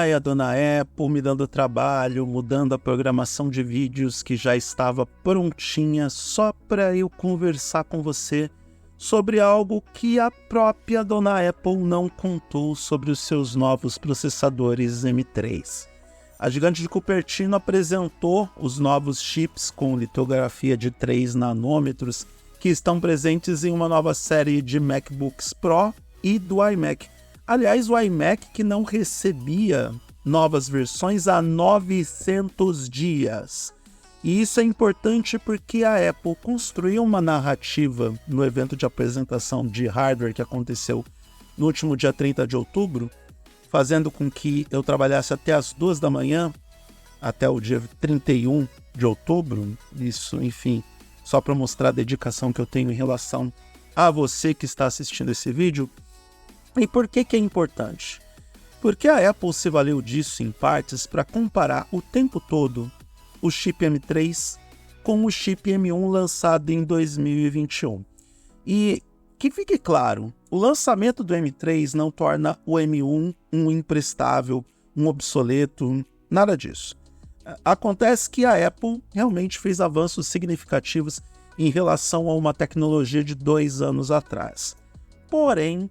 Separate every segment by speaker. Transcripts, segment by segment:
Speaker 1: Ai, a dona Apple me dando trabalho, mudando a programação de vídeos que já estava prontinha só para eu conversar com você sobre algo que a própria dona Apple não contou sobre os seus novos processadores M3. A gigante de Cupertino apresentou os novos chips com litografia de 3 nanômetros que estão presentes em uma nova série de MacBooks Pro e do iMac. Aliás, o iMac que não recebia novas versões há 900 dias. E isso é importante porque a Apple construiu uma narrativa no evento de apresentação de hardware que aconteceu no último dia 30 de outubro, fazendo com que eu trabalhasse até as 2 da manhã, até o dia 31 de outubro. Isso, enfim, só para mostrar a dedicação que eu tenho em relação a você que está assistindo esse vídeo. E por que é importante? Porque a Apple se valeu disso em partes para comparar o tempo todo o chip M3 com o chip M1 lançado em 2021. E que fique claro, o lançamento do M3 não torna o M1 um imprestável, um obsoleto, nada disso. Acontece que a Apple realmente fez avanços significativos em relação a uma tecnologia de 2 anos atrás. Porém,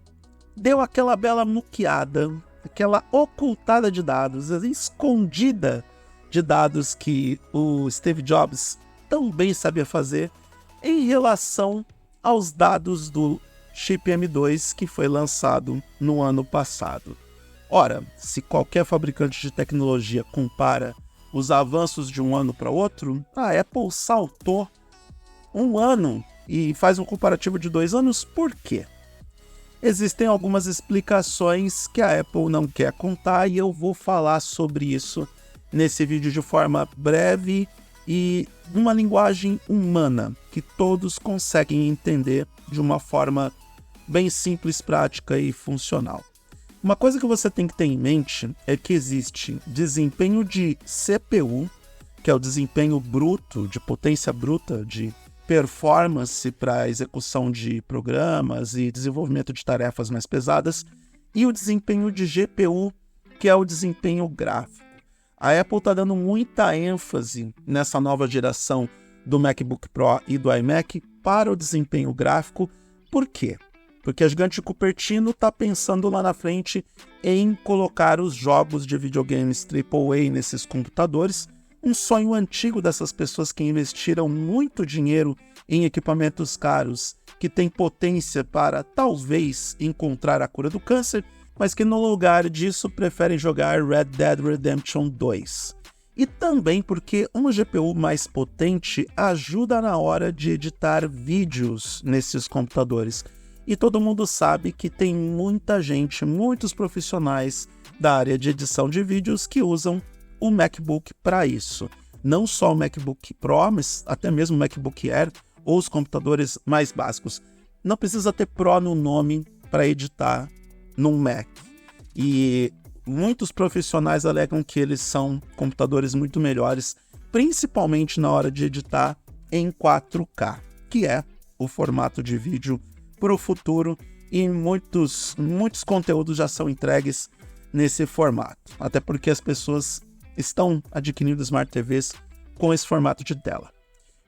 Speaker 1: deu aquela bela muqueada, aquela ocultada de dados, escondida de dados que o Steve Jobs tão bem sabia fazer em relação aos dados do chip M2 que foi lançado no ano passado. Ora, se qualquer fabricante de tecnologia compara os avanços de um ano para outro, a Apple saltou um ano e faz um comparativo de 2 anos. Por quê? Existem algumas explicações que a Apple não quer contar e eu vou falar sobre isso nesse vídeo de forma breve e numa linguagem humana que todos conseguem entender de uma forma bem simples, prática e funcional. Uma coisa que você tem que ter em mente é que existe desempenho de CPU, que é o desempenho bruto, de potência bruta, de performance para execução de programas e desenvolvimento de tarefas mais pesadas, e o desempenho de GPU, que é o desempenho gráfico. A Apple está dando muita ênfase nessa nova geração do MacBook Pro e do iMac para o desempenho gráfico. Por quê? Porque a gigante de Cupertino está pensando lá na frente em colocar os jogos de videogames AAA nesses computadores, um sonho antigo dessas pessoas que investiram muito dinheiro em equipamentos caros, que têm potência para talvez encontrar a cura do câncer, mas que no lugar disso preferem jogar Red Dead Redemption 2. E também porque uma GPU mais potente ajuda na hora de editar vídeos nesses computadores. E todo mundo sabe que tem muita gente, muitos profissionais da área de edição de vídeos que usam o MacBook para isso. Não só o MacBook Pro, mas até mesmo o MacBook Air ou os computadores mais básicos. Não precisa ter Pro no nome para editar num Mac. E muitos profissionais alegam que eles são computadores muito melhores, principalmente na hora de editar em 4K, que é o formato de vídeo para o futuro, e muitos conteúdos já são entregues nesse formato, até porque as pessoas estão adquirindo Smart TVs com esse formato de tela.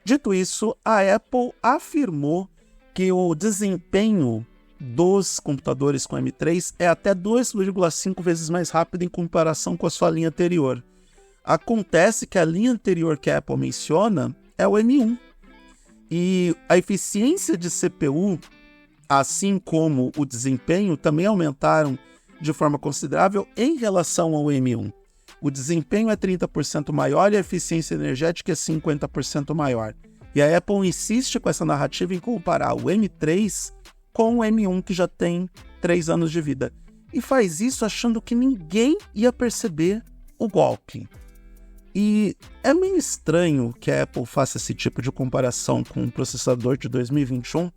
Speaker 1: Dito isso, a Apple afirmou que o desempenho dos computadores com M3 é até 2,5 vezes mais rápido em comparação com a sua linha anterior. Acontece que a linha anterior que a Apple menciona é o M1. E a eficiência de CPU, assim como o desempenho, também aumentaram de forma considerável em relação ao M1. O desempenho é 30% maior e a eficiência energética é 50% maior. E a Apple insiste com essa narrativa em comparar o M3 com o M1, que já tem 3 anos de vida. E faz isso achando que ninguém ia perceber o golpe. E é meio estranho que a Apple faça esse tipo de comparação com o processador de 2021,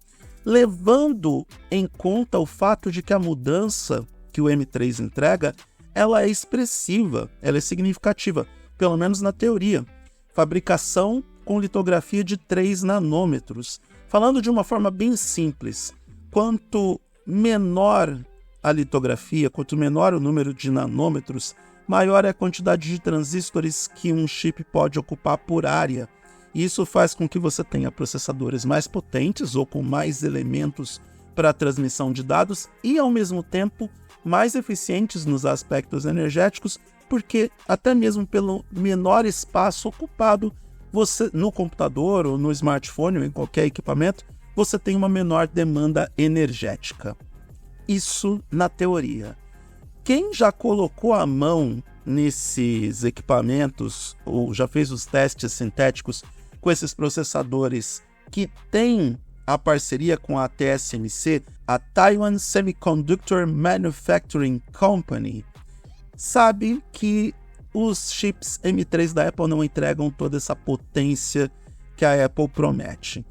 Speaker 1: levando em conta o fato de que a mudança que o M3 entrega, ela é expressiva, ela é significativa, pelo menos na teoria. Fabricação com litografia de 3 nanômetros. Falando de uma forma bem simples, quanto menor a litografia, quanto menor o número de nanômetros, maior é a quantidade de transistores que um chip pode ocupar por área. Isso faz com que você tenha processadores mais potentes ou com mais elementos para a transmissão de dados e, ao mesmo tempo, mais eficientes nos aspectos energéticos, porque até mesmo pelo menor espaço ocupado você no computador ou no smartphone ou em qualquer equipamento, você tem uma menor demanda energética. Isso na teoria. Quem já colocou a mão nesses equipamentos ou já fez os testes sintéticos com esses processadores que têm a parceria com a TSMC, a Taiwan Semiconductor Manufacturing Company, sabe que os chips M3 da Apple não entregam toda essa potência que a Apple promete.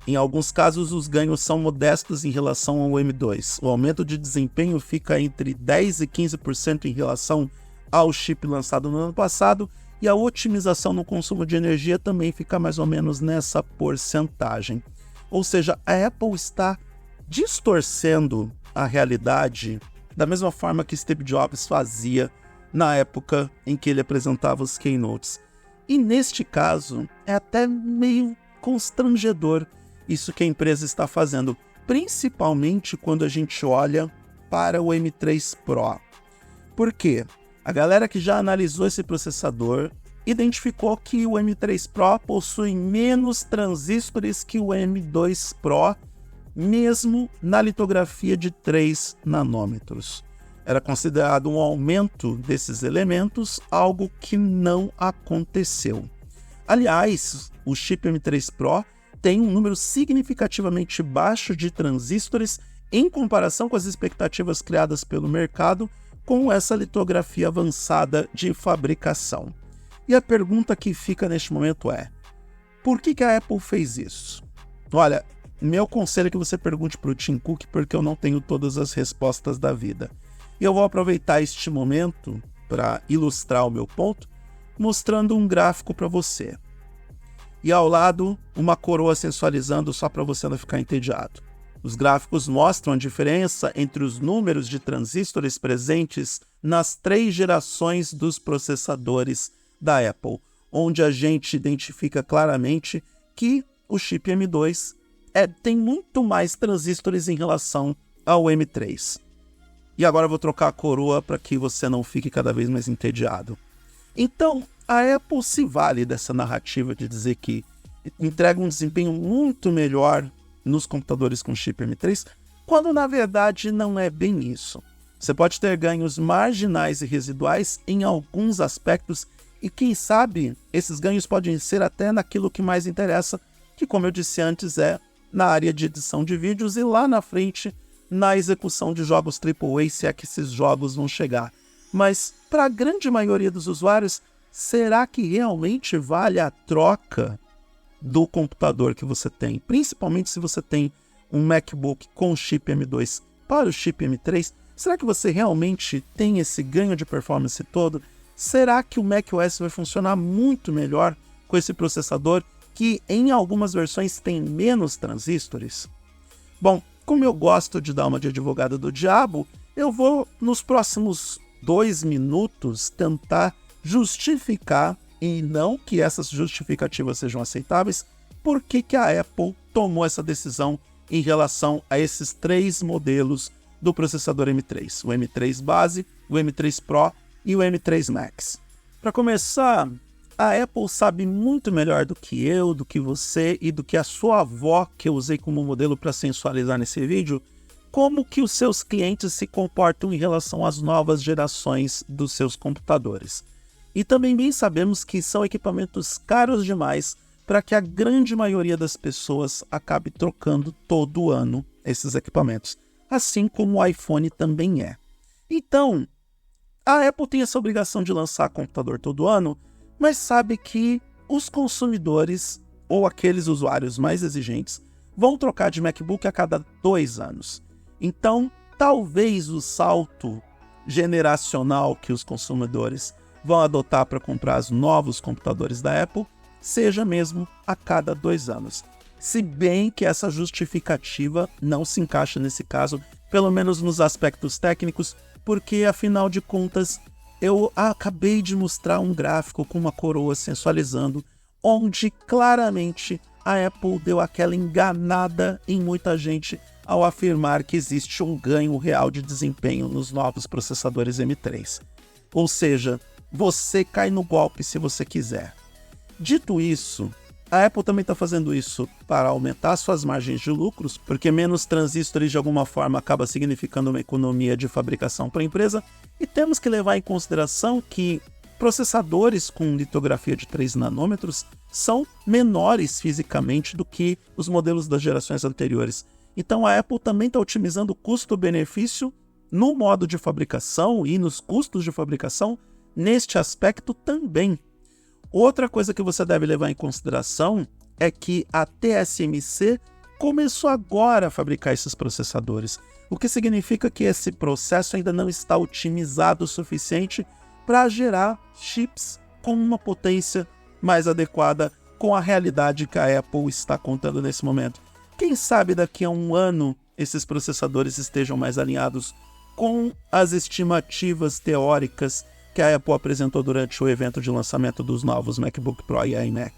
Speaker 1: Em alguns casos, os ganhos são modestos em relação ao M2. O aumento de desempenho fica entre 10% e 15% em relação ao chip lançado no ano passado, e a otimização no consumo de energia também fica mais ou menos nessa porcentagem. Ou seja, a Apple está distorcendo a realidade da mesma forma que Steve Jobs fazia na época em que ele apresentava os keynotes. E neste caso, é até meio constrangedor isso que a empresa está fazendo, principalmente quando a gente olha para o M3 Pro. Por quê? A galera que já analisou esse processador identificou que o M3 Pro possui menos transistores que o M2 Pro, mesmo na litografia de 3 nanômetros. Era considerado um aumento desses elementos, algo que não aconteceu. Aliás, o chip M3 Pro tem um número significativamente baixo de transistores em comparação com as expectativas criadas pelo mercado com essa litografia avançada de fabricação. E a pergunta que fica neste momento é: por que a Apple fez isso? Olha, meu conselho é que você pergunte para o Tim Cook, porque eu não tenho todas as respostas da vida. E eu vou aproveitar este momento para ilustrar o meu ponto, mostrando um gráfico para você. E ao lado, uma coroa sensualizando só para você não ficar entediado. Os gráficos mostram a diferença entre os números de transistores presentes nas 3 gerações dos processadores da Apple, onde a gente identifica claramente que o chip M2 tem muito mais transistores em relação ao M3. E agora eu vou trocar a coroa para que você não fique cada vez mais entediado. Então, a Apple se vale dessa narrativa de dizer que entrega um desempenho muito melhor nos computadores com chip M3, quando na verdade não é bem isso. Você pode ter ganhos marginais e residuais em alguns aspectos e quem sabe esses ganhos podem ser até naquilo que mais interessa, que como eu disse antes é na área de edição de vídeos e lá na frente na execução de jogos AAA, se é que esses jogos vão chegar. Mas para a grande maioria dos usuários, será que realmente vale a troca do computador que você tem? Principalmente se você tem um MacBook com chip M2 para o chip M3, será que você realmente tem esse ganho de performance todo? Será que o macOS vai funcionar muito melhor com esse processador que em algumas versões tem menos transistores? Bom, como eu gosto de dar uma de advogado do diabo, eu vou nos próximos 2 minutos tentar justificar, e não que essas justificativas sejam aceitáveis, por que a Apple tomou essa decisão em relação a esses 3 modelos do processador M3, o M3 base, o M3 Pro e o M3 Max. Para começar, a Apple sabe muito melhor do que eu, do que você e do que a sua avó, que eu usei como modelo para sensualizar nesse vídeo, como que os seus clientes se comportam em relação às novas gerações dos seus computadores. E também bem sabemos que são equipamentos caros demais para que a grande maioria das pessoas acabe trocando todo ano esses equipamentos, assim como o iPhone também é. Então, a Apple tem essa obrigação de lançar computador todo ano, mas sabe que os consumidores, ou aqueles usuários mais exigentes, vão trocar de MacBook a cada 2 anos. Então, talvez o salto generacional que os consumidores vão adotar para comprar os novos computadores da Apple seja mesmo a cada 2 anos. Se bem que essa justificativa não se encaixa nesse caso, pelo menos nos aspectos técnicos, porque, afinal de contas, eu acabei de mostrar um gráfico com uma coroa sensualizando, onde claramente a Apple deu aquela enganada em muita gente ao afirmar que existe um ganho real de desempenho nos novos processadores M3. Ou seja, você cai no golpe se você quiser. Dito isso, a Apple também está fazendo isso para aumentar suas margens de lucros, porque menos transistores de alguma forma acaba significando uma economia de fabricação para a empresa, e temos que levar em consideração que processadores com litografia de 3 nanômetros são menores fisicamente do que os modelos das gerações anteriores. Então a Apple também está otimizando o custo-benefício no modo de fabricação e nos custos de fabricação neste aspecto também. Outra coisa que você deve levar em consideração é que a TSMC começou agora a fabricar esses processadores, o que significa que esse processo ainda não está otimizado o suficiente para gerar chips com uma potência mais adequada com a realidade que a Apple está contando nesse momento. Quem sabe daqui a um ano esses processadores estejam mais alinhados com as estimativas teóricas que a Apple apresentou durante o evento de lançamento dos novos MacBook Pro e iMac.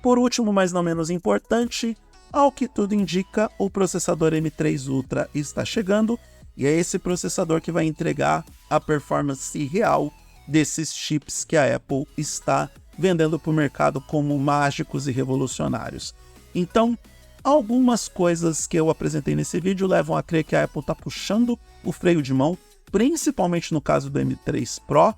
Speaker 1: Por último, mas não menos importante, ao que tudo indica, o processador M3 Ultra está chegando e é esse processador que vai entregar a performance real desses chips que a Apple está vendendo para o mercado como mágicos e revolucionários. Então, algumas coisas que eu apresentei nesse vídeo levam a crer que a Apple está puxando o freio de mão, principalmente no caso do M3 Pro,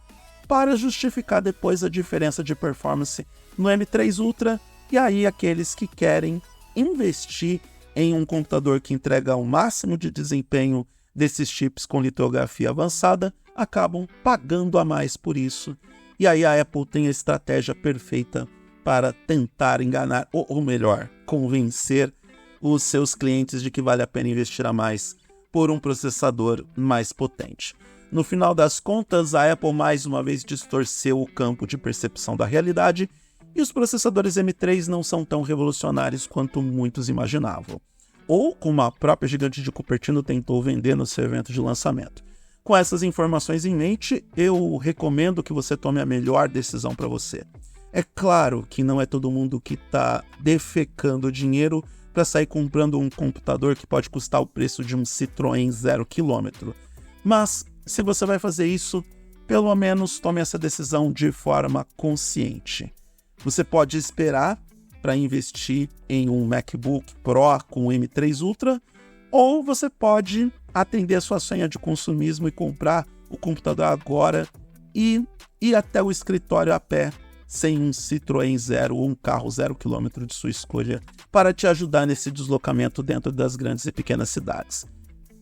Speaker 1: para justificar depois a diferença de performance no M3 Ultra, e aí aqueles que querem investir em um computador que entrega o máximo de desempenho desses chips com litografia avançada, acabam pagando a mais por isso. E aí a Apple tem a estratégia perfeita para tentar enganar, ou melhor, convencer os seus clientes de que vale a pena investir a mais por um processador mais potente. No final das contas, a Apple mais uma vez distorceu o campo de percepção da realidade e os processadores M3 não são tão revolucionários quanto muitos imaginavam, ou como a própria gigante de Cupertino tentou vender no seu evento de lançamento. Com essas informações em mente, eu recomendo que você tome a melhor decisão para você. É claro que não é todo mundo que está defecando dinheiro para sair comprando um computador que pode custar o preço de um Citroën 0 km. Mas, se você vai fazer isso, pelo menos tome essa decisão de forma consciente. Você pode esperar para investir em um MacBook Pro com o M3 Ultra, ou você pode atender a sua senha de consumismo e comprar o computador agora e ir até o escritório a pé, sem um Citroën Zero ou um carro 0 km de sua escolha, para te ajudar nesse deslocamento dentro das grandes e pequenas cidades.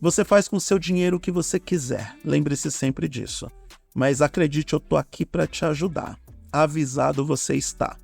Speaker 1: Você faz com o seu dinheiro o que você quiser, lembre-se sempre disso. Mas acredite, eu tô aqui para te ajudar. Avisado você está.